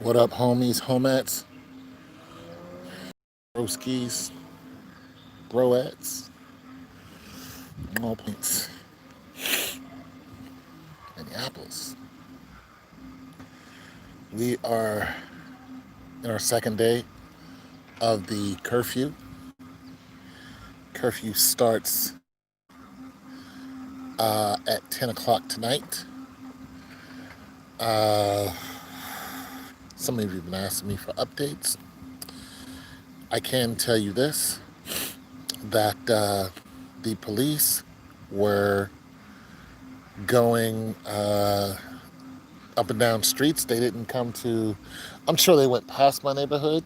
What up, homies, homettes, broskies, broettes, all points, Minneapolis. We are in our second day of the curfew. Curfew starts at 10 o'clock tonight. Uh, some of you have been asking me for updates. I can tell you this, that the police were going up and down streets. They didn't come to, I'm sure they went past my neighborhood,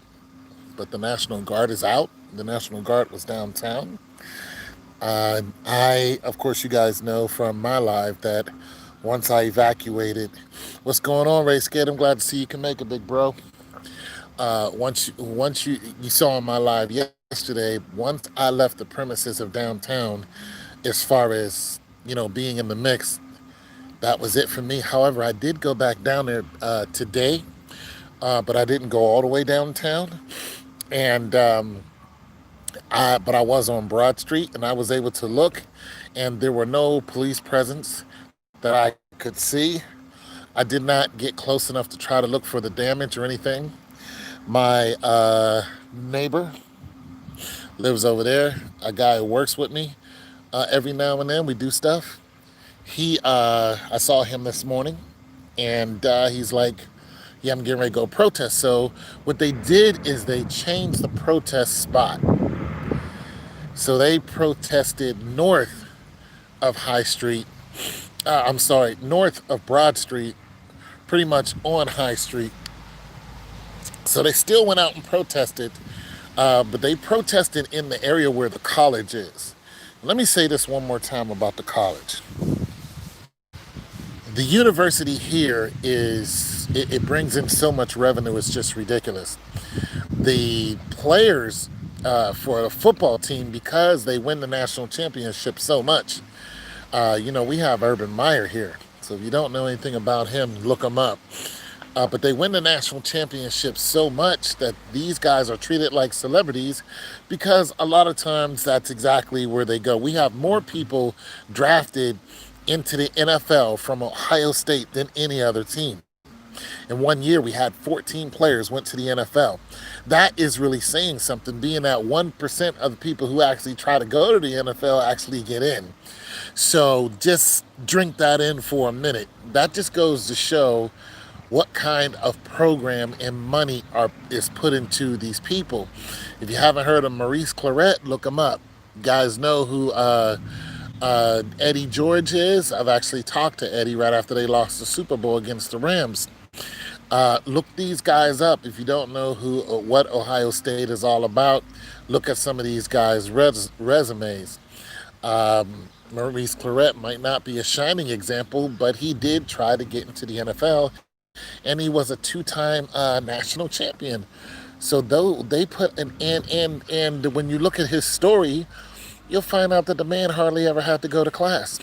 but the National Guard is out. The National Guard was downtown. Of course, you guys know from my live that once I evacuated, what's going on, Ray Skid? I'm glad to see you can make it, big bro. Once you saw on my live yesterday, once I left the premises of downtown, as far as being in the mix, that was it for me. However, I did go back down there today, but I didn't go all the way downtown, and but I was on Broad Street, and I was able to look, and there were no police presence that I could see. I did not get close enough to try to look for the damage or anything. My neighbor lives over there, a guy who works with me every now and then. We do stuff. I saw him this morning, and he's like, "Yeah, I'm getting ready to go protest." So what they did is they changed the protest spot. So they protested north of High Street. I'm sorry, north of Broad Street, pretty much on High Street. So they still went out and protested, but they protested in the area where the college is. Let me say this one more time about the college. The university here it brings in so much revenue, it's just ridiculous. The players for a football team, because they win the national championship so much, we have Urban Meyer here. So if you don't know anything about him, look him up. But they win the national championship so much that these guys are treated like celebrities, because a lot of times that's exactly where they go. We have more people drafted into the NFL from Ohio State than any other team. In 1 year, we had 14 players went to the NFL. That is really saying something, being that 1% of the people who actually try to go to the NFL actually get in. So just drink that in for a minute. That just goes to show what kind of program and money is put into these people. If you haven't heard of Maurice Claret, look him up. You guys know who Eddie George is. I've actually talked to Eddie right after they lost the Super Bowl against the Rams. Look these guys up. If you don't know what Ohio State is all about, look at some of these guys' resumes. Maurice Claret might not be a shining example, but he did try to get into the NFL, and he was a two-time national champion. So though they put and when you look at his story, you'll find out that the man hardly ever had to go to class.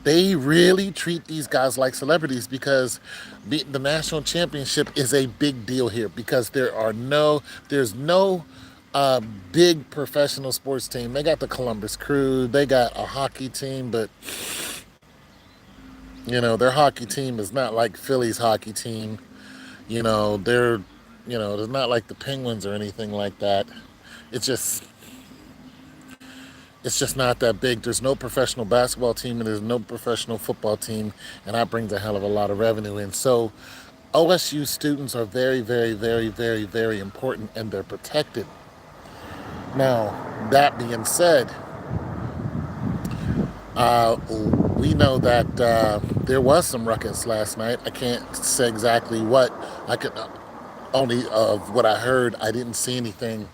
They really treat these guys like celebrities, because the national championship is a big deal here, because there's no big professional sports team. They got the Columbus Crew, they got a hockey team, but their hockey team is not like Philly's hockey team. They're not like the Penguins or anything like that. It's just it's just not that big. There's no professional basketball team, and there's no professional football team, and that brings a hell of a lot of revenue in. So OSU students are very, very, very, very, very important, and they're protected. Now, that being said, we know that there was some ruckus last night. I can't say exactly what. I could only of what I heard. I didn't see anything.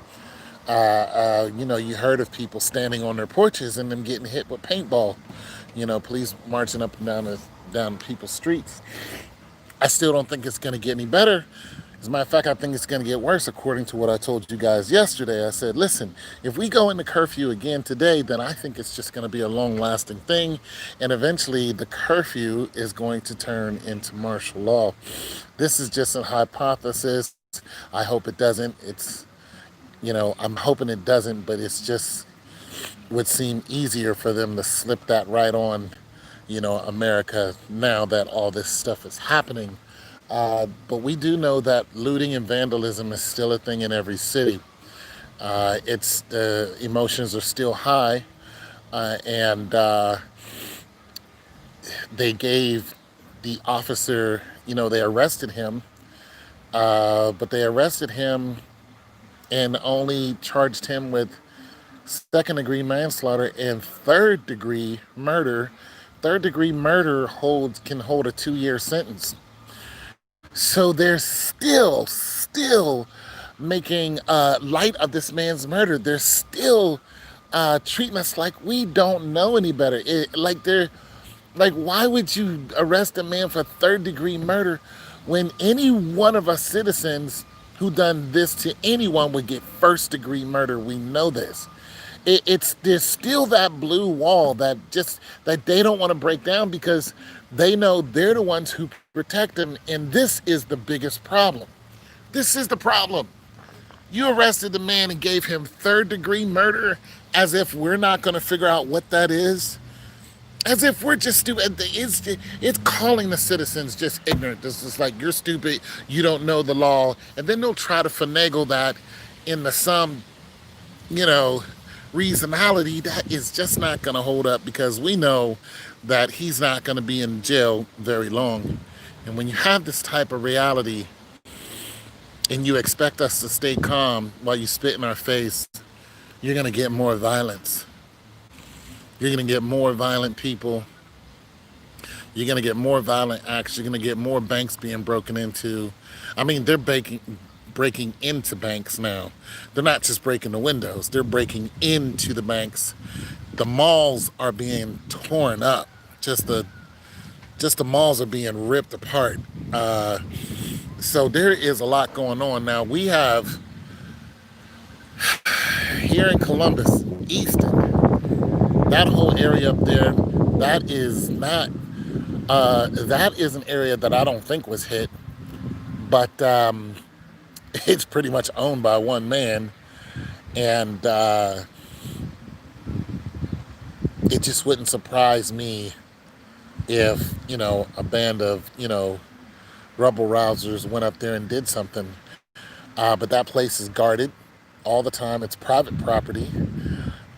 You heard of people standing on their porches and them getting hit with paintball. Police marching up and down people's streets. I still don't think it's going to get any better. As a matter of fact, I think it's going to get worse according to what I told you guys yesterday. I said, listen, if we go into curfew again today, then I think it's just going to be a long lasting thing. And eventually the curfew is going to turn into martial law. This is just a hypothesis. I hope it doesn't. I'm hoping it doesn't, but it's just would seem easier for them to slip that right on, America now that all this stuff is happening. But we do know that looting and vandalism is still a thing in every city. It's the emotions are still high, and they gave the officer, they arrested him, but they arrested him and only charged him with second degree manslaughter and third degree murder. Third degree murder can hold a 2-year sentence. So they're still making light of this man's murder. They're still treating us like we don't know any better. Why would you arrest a man for third degree murder when any one of us citizens who done this to anyone would get first degree murder? We know this. There's still that blue wall that they don't want to break down because they know they're the ones who protect them, and this is the biggest problem. This is the problem. You arrested the man and gave him third degree murder as if we're not going to figure out what that is. As if we're just stupid. It's calling the citizens just ignorant. This is like, you're stupid, you don't know the law. And then they'll try to finagle that into some, reasonality that is just not going to hold up because we know that he's not going to be in jail very long. And when you have this type of reality and you expect us to stay calm while you spit in our face, you're going to get more violence. You're going to get more violent people. You're going to get more violent acts. You're going to get more banks being broken into. I mean, they're breaking into banks now. They're not just breaking the windows. They're breaking into the banks. The malls are being torn up. Just the malls are being ripped apart. So there is a lot going on. Now we have here in Columbus, Easton, that whole area up there, that is not, that is an area that I don't think was hit, but it's pretty much owned by one man, and it just wouldn't surprise me if, a band of, rebel rousers went up there and did something. But that place is guarded all the time. It's private property.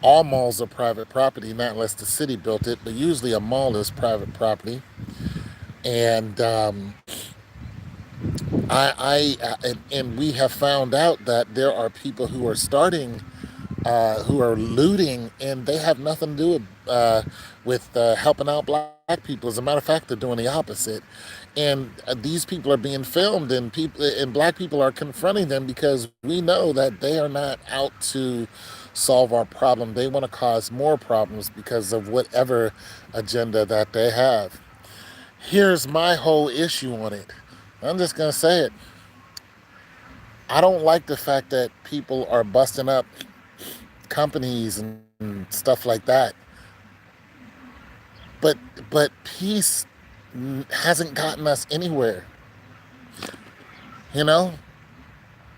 All malls are private property, not unless the city built it, but usually a mall is private property. And and we have found out that there are people who are who are looting, and they have nothing to do with helping out black people. As a matter of fact, they're doing the opposite. And these people are being filmed, and black people are confronting them because we know that they are not out to solve our problem. They want to cause more problems because of whatever agenda that they have. Here's my whole issue on it. I'm just going to say it. I don't like the fact that people are busting up companies and stuff like that. But peace hasn't gotten us anywhere.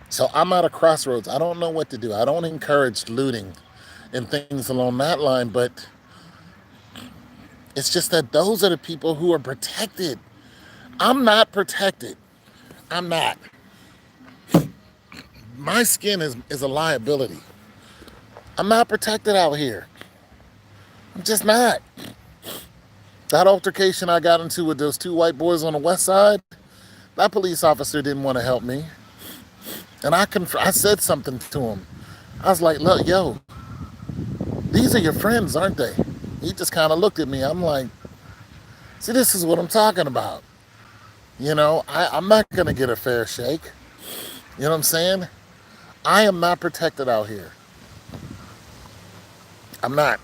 So I'm at a crossroads. I don't know what to do. I don't encourage looting and things along that line, but it's just that those are the people who are protected. I'm not protected. I'm not. My skin is a liability. I'm not protected out here. I'm just not. That altercation I got into with those two white boys on the west side, that police officer didn't want to help me. And I said something to him. I was like, look, yo, these are your friends, aren't they? He just kind of looked at me. I'm like, see, this is what I'm talking about. I'm not going to get a fair shake. You know what I'm saying? I am not protected out here. I'm not.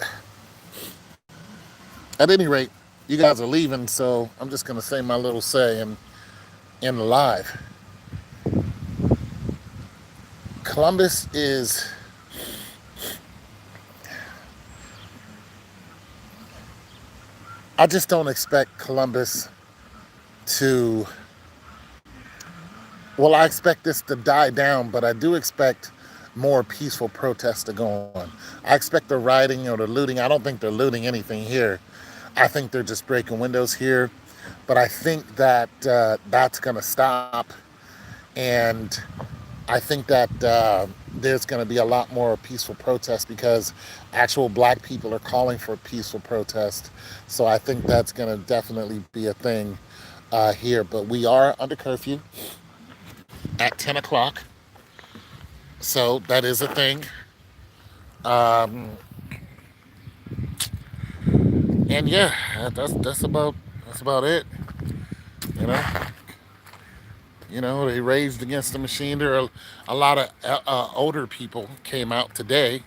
At any rate, you guys are leaving, so I'm just going to say my little say and end the live. Columbus is, I just don't expect Columbus to, well, I expect this to die down, but I do expect more peaceful protests to go on. I expect the rioting or the looting. I don't think they're looting anything here. I think they're just breaking windows here. But I think that that's going to stop. And I think that there's going to be a lot more peaceful protests because actual black people are calling for peaceful protest. So I think that's going to definitely be a thing here. But we are under curfew at 10 o'clock. So that is a thing. Um, and yeah, that's about it. You know, they raised against the machine. There are a lot of older people came out today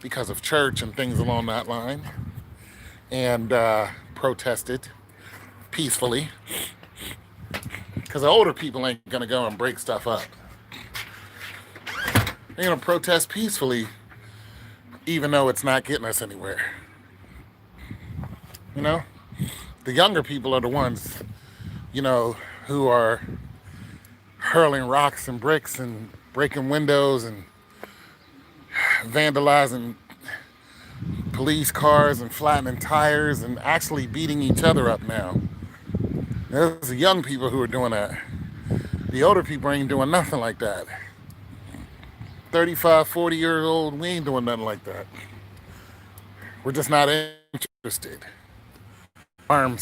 because of church and things along that line, and protested peacefully. Because the older people ain't gonna go and break stuff up. They're gonna protest peacefully, even though it's not getting us anywhere. You know, the younger people are the ones, who are hurling rocks and bricks and breaking windows and vandalizing police cars and flattening tires and actually beating each other up now. There's the young people who are doing that. The older people ain't doing nothing like that. 35, 40-year old, we ain't doing nothing like that. We're just not interested. Arms